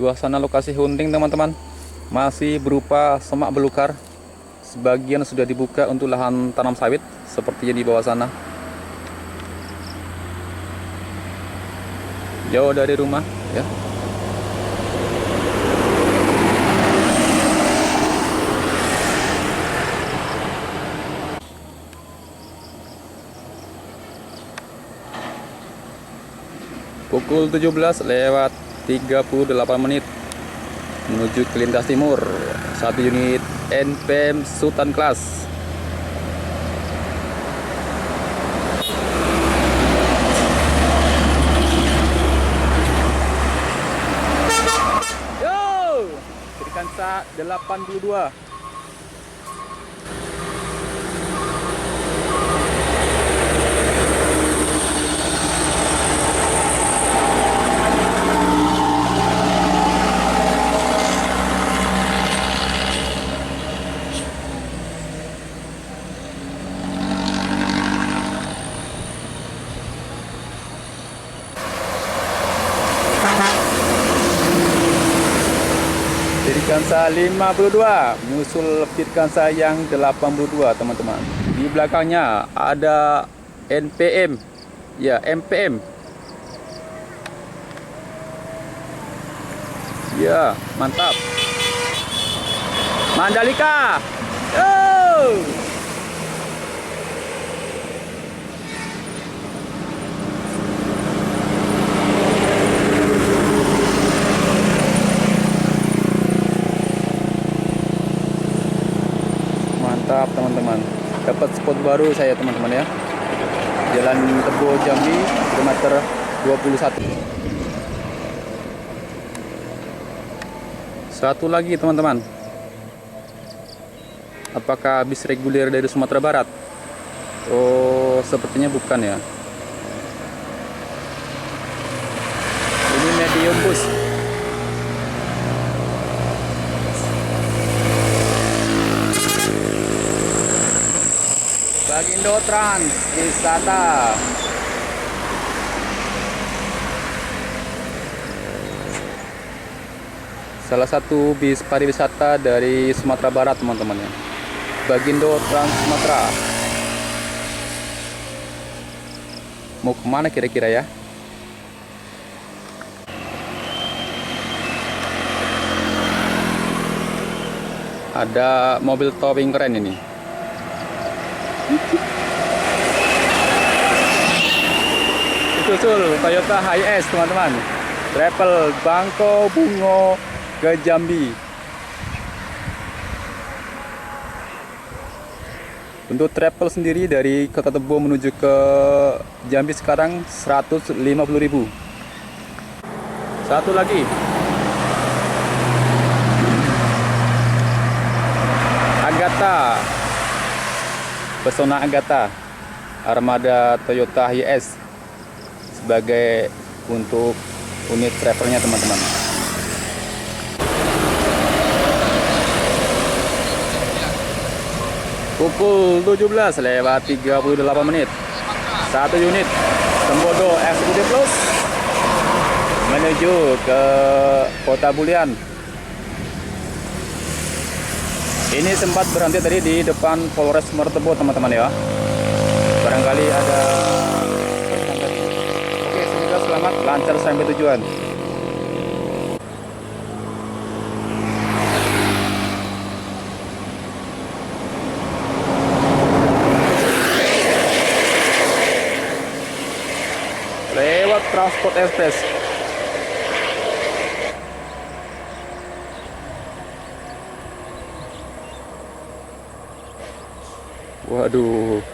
Suasana lokasi hunting teman-teman masih berupa semak belukar. Sebagian sudah dibuka untuk lahan tanam sawit sepertinya di bawah sana. Jauh dari rumah ya. Pukul 17:38 menuju ke lintas timur. 1 unit NPM Sultan Class. Yo, berikan sa 82. Firkansa 52 menyusul Firkansa yang 82 teman-teman. Di belakangnya ada NPM. Ya, MPM. Ya, mantap. Mandalika. Oh! Mantap teman-teman, dapat spot baru saya teman-teman ya. Jalan Tebo Jambi kilometer 21. Satu lagi teman-teman, apakah bis reguler dari Sumatera Barat? Oh, sepertinya bukan ya. Ini medium bus. Bagindo Trans Wisata. Salah satu bis pariwisata dari Sumatera Barat teman-teman ya. Bagindo Trans Sumatera. Mau kemana kira-kira ya? Ada mobil towing keren ini. Susul Toyota Hiace teman-teman, travel Bangko Bungo ke Jambi. Untuk travel sendiri dari Kota Tebo menuju ke Jambi sekarang 150.000. Satu lagi Agatha, Pesona Agatha, armada Toyota Hiace sebagai untuk unit travelnya teman-teman. Pukul 17:38 1 unit Sembodo Executive Plus menuju ke Kota Bulian. Ini sempat berhenti tadi di depan Polres Mertebo teman-teman ya. Barangkali ada. Oke, semoga selamat lancar sampai tujuan. Lewat Transport Express. Waduh,